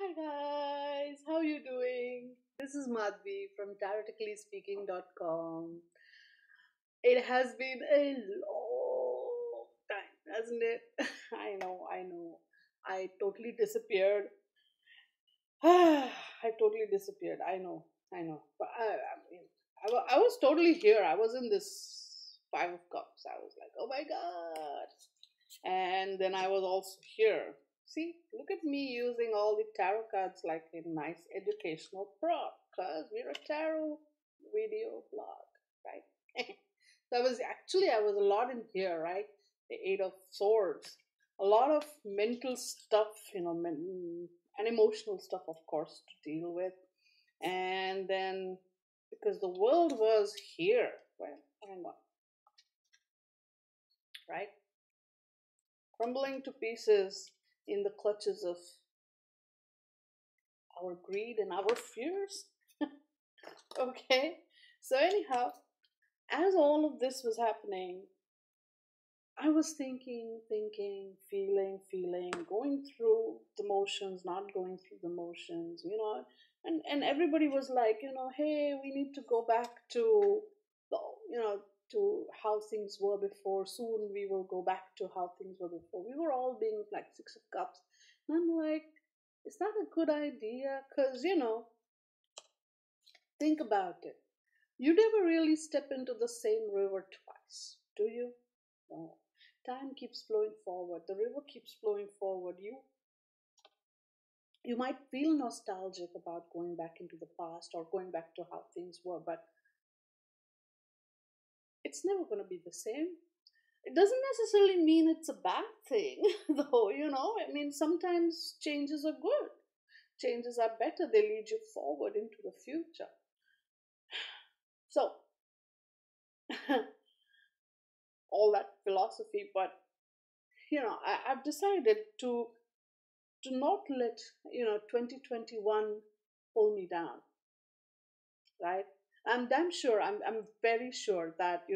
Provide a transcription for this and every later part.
Hi guys, how you doing? This is Madhvi from TaroticallySpeaking.com. It has been a long time, hasn't it? I know. I totally disappeared. I totally disappeared. I know. But I was totally here. I was in this Five of Cups. I was like, oh my god. And then I was also here. See, look at me using all the tarot cards like a nice educational prop because we're a tarot video blog, right? I was a lot in here, right? The Eight of Swords, a lot of mental stuff, and emotional stuff, of course, to deal with. And then because the world was here, well, hang on, right? Crumbling to pieces in the clutches of our greed and our fears. Okay, so anyhow, as all of this was happening, I was thinking, feeling, going through the motions, not going through the motions, and everybody was like, hey, we need to go back to the, you know, to how things were before. Soon we will go back to how things were before. We were all being like Six of Cups, and I'm like, is that a good idea? Because think about it. You never really step into the same river twice, do you? No. Time keeps flowing forward. The river keeps flowing forward. You might feel nostalgic about going back into the past or going back to how things were, but it's never going to be the same. It doesn't necessarily mean it's a bad thing, though, I mean, sometimes changes are good. Changes are better. They lead you forward into the future. So, all that philosophy, but I've decided to not let 2021 pull me down, right? I'm damn sure, I'm very sure that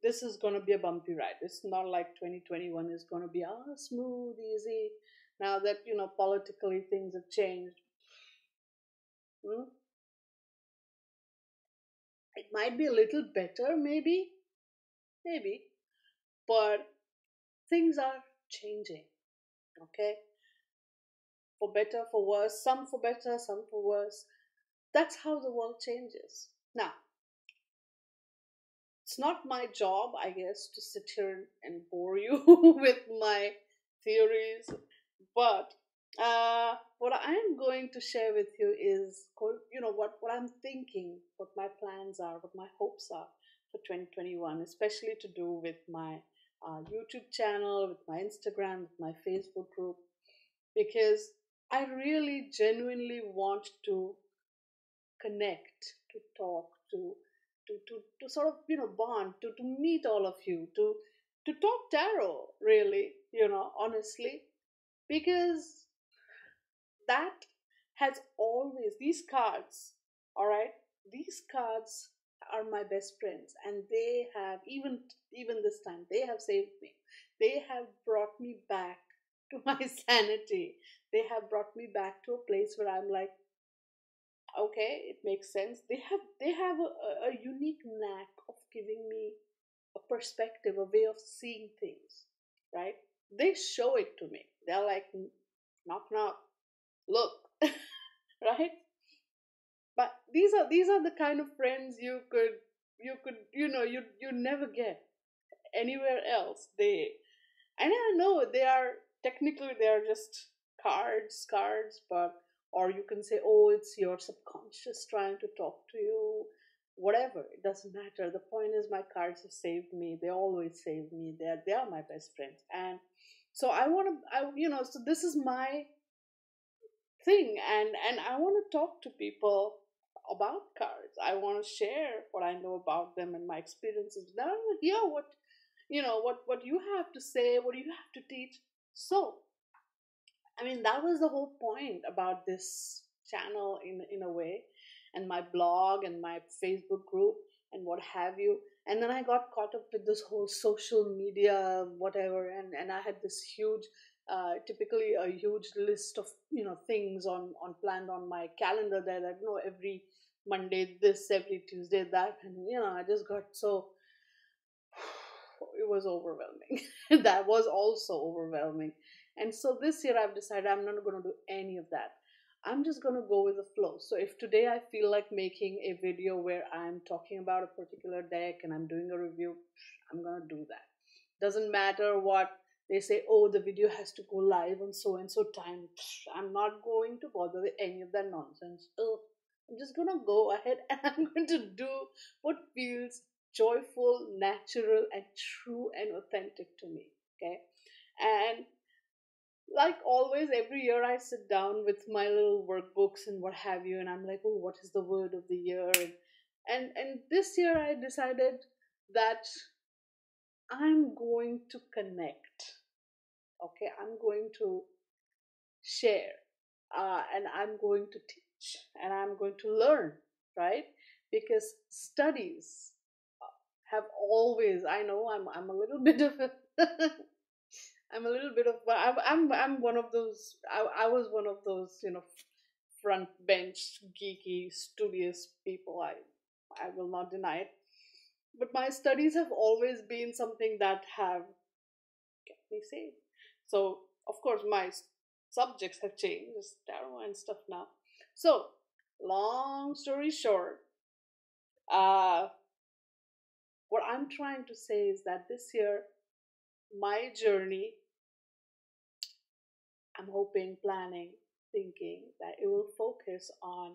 this is going to be a bumpy ride. It's not like 2021 is going to be smooth, easy. Now that politically things have changed. Hmm? It might be a little better, maybe, but things are changing. Okay, for better, for worse, some for better, some for worse. That's how the world changes. Now, it's not my job, I guess, to sit here and bore you with my theories, but what I am going to share with you is, what I'm thinking, what my plans are, what my hopes are for 2021, especially to do with my YouTube channel, with my Instagram, with my Facebook group, because I really genuinely want to connect, to talk, to sort of bond, to meet all of you, to talk tarot, really, honestly, because that has always these cards, all right, these cards are my best friends, and they have even this time they have saved me. They have brought me back to my sanity. They have brought me back to a place where I'm like, okay, it makes sense. They have a unique knack of giving me a perspective, a way of seeing things, right? They show it to me. They're like, knock knock, look, right? But these are the kind of friends you could you never get anywhere else. And I know they are just cards, but or you can say, oh, it's your subconscious trying to talk to you. Whatever, it doesn't matter. The point is, my cards have saved me. They always save me. They are my best friends, and so I want to. So this is my thing, and I want to talk to people about cards. I want to share what I know about them and my experiences. Then I want to hear what you have to say, what you have to teach. So I mean, that was the whole point about this channel, in a way, and my blog and my Facebook group and what have you. And then I got caught up with this whole social media whatever, and I had this huge typically a huge list of things on planned on my calendar there, that every Monday this, every Tuesday that, and I just got so it was overwhelming. That was also overwhelming. And so this year I've decided I'm not going to do any of that. I'm just going to go with the flow. So if today I feel like making a video where I'm talking about a particular deck and I'm doing a review, I'm going to do that. Doesn't matter what they say, oh, the video has to go live on so and so time. I'm not going to bother with any of that nonsense. Oh, I'm just going to go ahead and I'm going to do what feels joyful, natural, and true and authentic to me. Okay. And like always, every year I sit down with my little workbooks and what have you, and I'm like, oh, what is the word of the year? And this year I decided that I'm going to connect. Okay, I'm going to share, and I'm going to teach, and I'm going to learn, right? Because studies have always, I know I'm a little bit of a I'm a little bit of, but I'm one of those. I was one of those, front bench geeky studious people. I will not deny it. But my studies have always been something that have kept me sane. So of course my subjects have changed, it's tarot and stuff now. So long story short, uh, what I'm trying to say is that this year my journey, I'm hoping, planning, thinking that it will focus on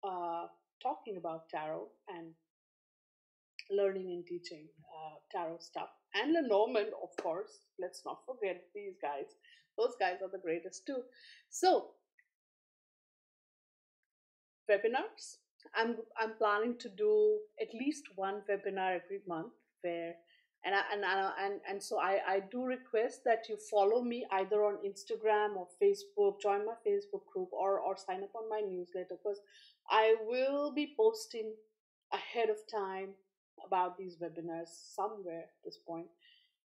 uh, talking about tarot and learning and teaching tarot stuff. And Lenormand, of course, let's not forget these guys. Those guys are the greatest too. So, webinars. I'm planning to do at least one webinar every month where and so I do request that you follow me either on Instagram or Facebook, join my Facebook group, or sign up on my newsletter, because I will be posting ahead of time about these webinars somewhere at this point.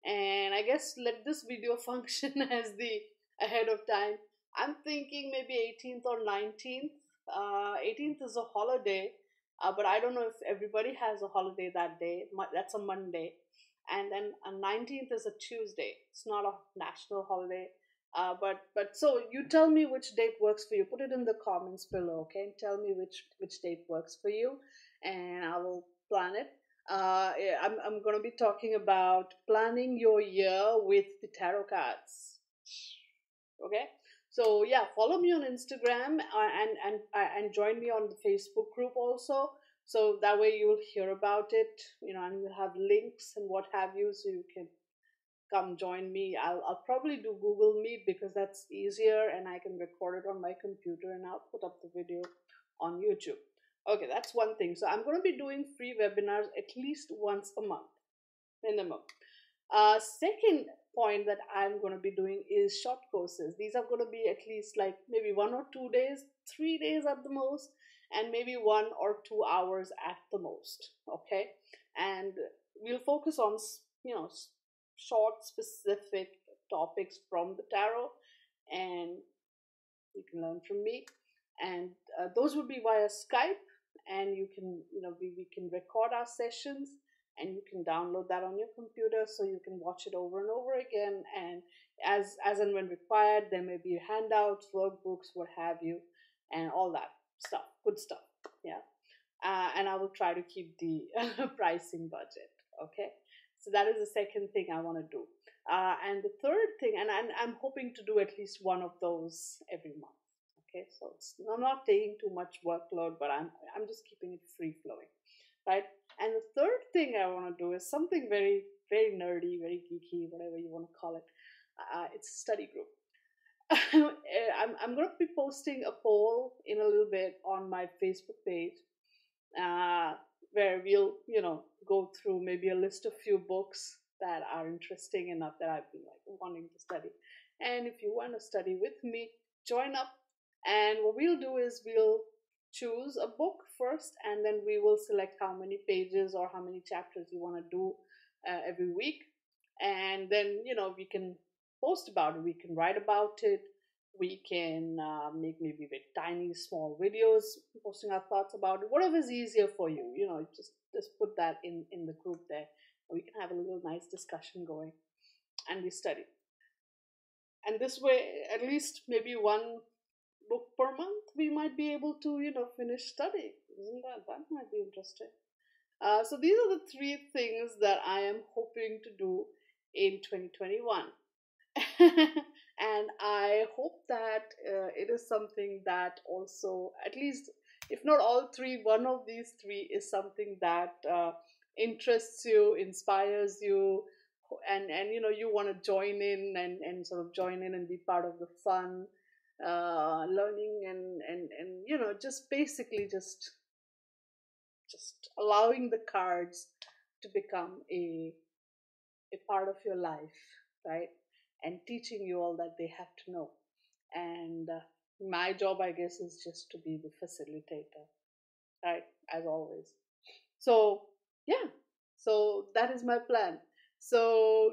And I guess let this video function as the ahead of time. I'm thinking maybe 18th or 19th. 18th is a holiday, but I don't know if everybody has a holiday that day. That's a Monday. And then 19th is a Tuesday. It's not a national holiday. But so you tell me which date works for you. Put it in the comments below, okay? And tell me which date works for you, and I will plan it. Yeah, I'm going to be talking about planning your year with the tarot cards. Okay, so yeah, follow me on Instagram, and join me on the Facebook group also. So that way you will hear about it, and we'll have links and what have you, so you can come join me. I'll probably do Google Meet because that's easier, and I can record it on my computer and I'll put up the video on YouTube. Okay, that's one thing. So I'm going to be doing free webinars at least once a month minimum. Second point that I'm going to be doing is short courses. These are going to be at least like maybe 1 or 2 days, 3 days at the most, and maybe 1 or 2 hours at the most. Okay, and we'll focus on short specific topics from the tarot, and you can learn from me. And those will be via Skype, and you can we can record our sessions, and you can download that on your computer so you can watch it over and over again, and as and when required there may be handouts, workbooks, what have you, and all that stuff, good stuff. Yeah. And I will try to keep the pricing budget. Okay, so that is the second thing I want to do. And the third thing, and I'm hoping to do at least one of those every month. Okay, so I'm not taking too much workload, but I'm just keeping it free flowing, right? And the third thing I want to do is something very very nerdy, very geeky, whatever you want to call it. It's a study group. I'm going to be posting a poll in a little bit on my Facebook page, uh, where we'll go through maybe a list of few books that are interesting enough that I've been like wanting to study. And if you want to study with me, join up. And what we'll do is we'll choose a book first, and then we will select how many pages or how many chapters you want to do every week. And then we can post about it. We can write about it. We can make maybe with tiny small videos posting our thoughts about it. Whatever is easier for you, just put that in the group there. We can have a little nice discussion going, and we study. And this way, at least maybe one book per month, we might be able to finish studying. Isn't that might be interesting? So these are the three things that I am hoping to do in 2021. And I hope that it is something that also, at least if not all three, one of these three is something that interests you, inspires you, and you want to join in and sort of join in and be part of the fun, learning, and just basically just allowing the cards to become a part of your life, right? And teaching you all that they have to know. And my job, I guess, is just to be the facilitator, right? As always. So, yeah, so that is my plan. So,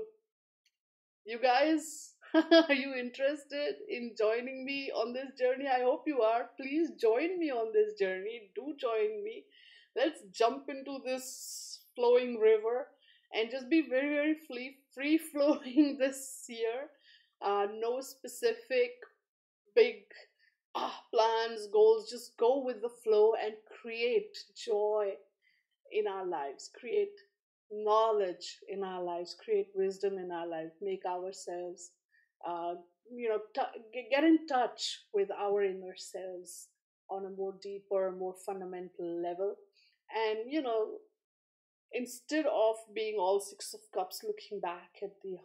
you guys, are you interested in joining me on this journey? I hope you are. Please join me on this journey. Do join me. Let's jump into this flowing river and just be very, very free flowing this year. No specific big plans, goals. Just go with the flow and create joy in our lives, create knowledge in our lives, create wisdom in our lives, make ourselves, uh, get in touch with our inner selves on a more deeper, more fundamental level. And, instead of being all Six of Cups looking back at the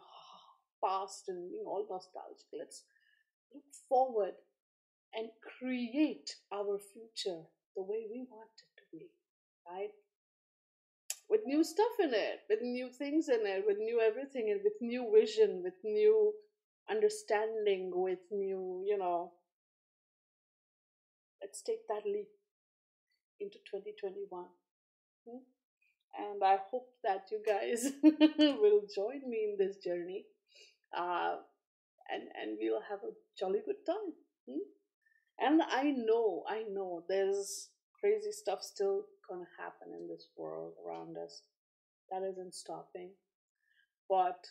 past and being all nostalgic, let's look forward and create our future the way we want it to be, right? With new stuff in it, with new things in it, with new everything, and with new vision, with new understanding, with new, let's take that leap into 2021. Hmm? And I hope that you guys will join me in this journey, uh, and we'll have a jolly good time. Hmm? And I know there's crazy stuff still gonna happen in this world around us. That isn't stopping. But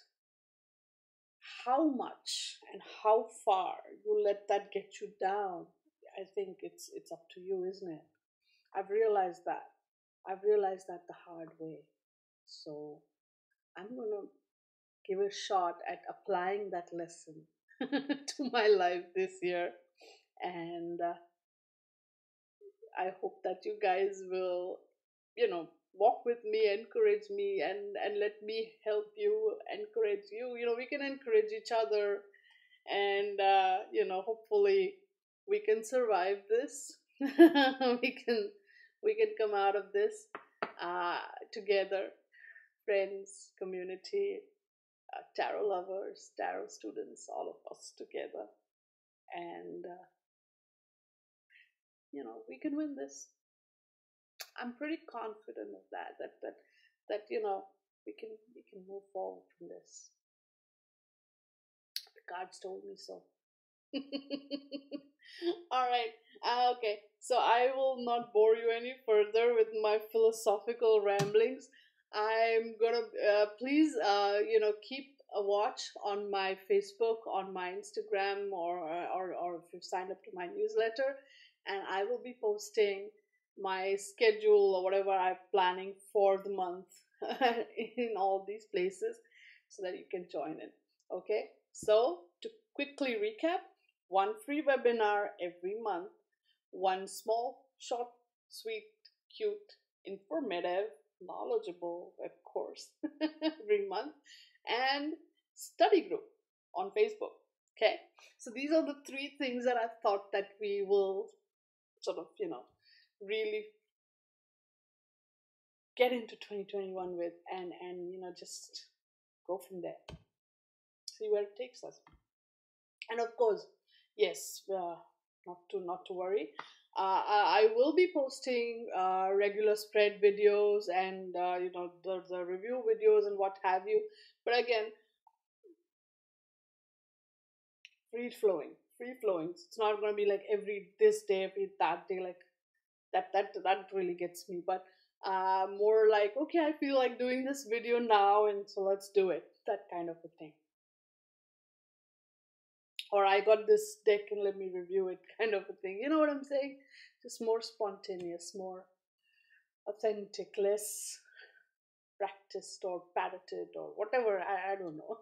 how much and how far you let that get you down, I think it's up to you, isn't it? I've realized that. I've realized that the hard way. So I'm gonna give a shot at applying that lesson to my life this year, and I hope that you guys will, walk with me, encourage me, and let me help you, encourage you. We can encourage each other, and hopefully we can survive this. We can come out of this together, friends, community, tarot lovers, tarot students, all of us together, and we can win this. I'm pretty confident of that we can move forward from this. The cards told me so. All right. Okay. So I will not bore you any further with my philosophical ramblings. I'm gonna please keep a watch on my Facebook, on my Instagram, or if you've signed up to my newsletter, and I will be posting my schedule or whatever I'm planning for the month in all these places, so that you can join in. Okay. So to quickly recap, one free webinar every month, one small, short, sweet, cute, informative, knowledgeable web course every month, and study group on Facebook. Okay, so these are the three things that I thought that we will sort of, really get into 2021 with, and just go from there, see where it takes us. And of course, yes, not to worry. I will be posting regular spread videos and the review videos and what have you. But again, free flowing. It's not going to be like every this day, every that day, like that really gets me. But more like, okay, I feel like doing this video now, and so let's do it, that kind of a thing. Or I got this deck and let me review it, kind of a thing. You know what I'm saying? Just more spontaneous, more authentic, less practiced or parroted or whatever. I don't know.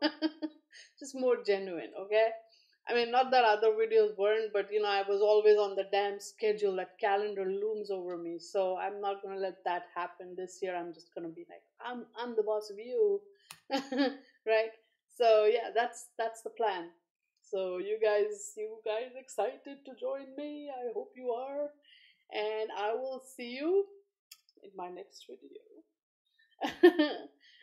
Just more genuine, okay? I mean, not that other videos weren't, but I was always on the damn schedule. That calendar looms over me. So I'm not gonna let that happen this year. I'm just gonna be like, I'm the boss of you. Right? So yeah, that's the plan. So you guys excited to join me? I hope you are. And I will see you in my next video.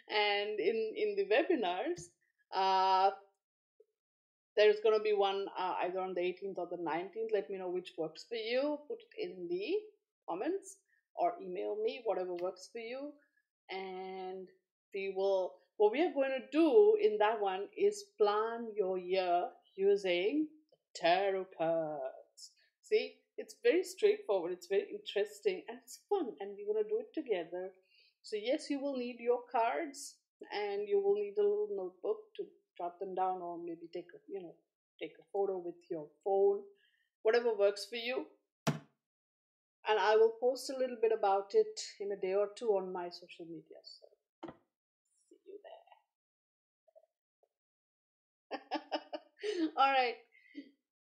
And in the webinars, uh there's going to be one either on the 18th or the 19th. Let me know which works for you. Put it in the comments or email me, whatever works for you. And what we are going to do in that one is plan your year using tarot cards. See, it's very straightforward, it's very interesting, and it's fun, and we're going to do it together. So yes, you will need your cards, and you will need a little notebook to jot them down, or maybe take a photo with your phone, whatever works for you. And I will post a little bit about it in a day or two on my social media. So see you there. All right.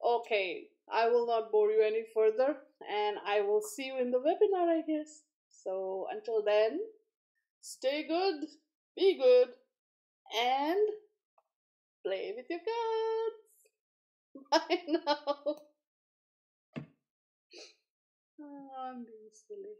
Okay. I will not bore you any further, and I will see you in the webinar, I guess. So until then, stay good, be good, and play with your cards. Bye now. Oh, I'm being silly.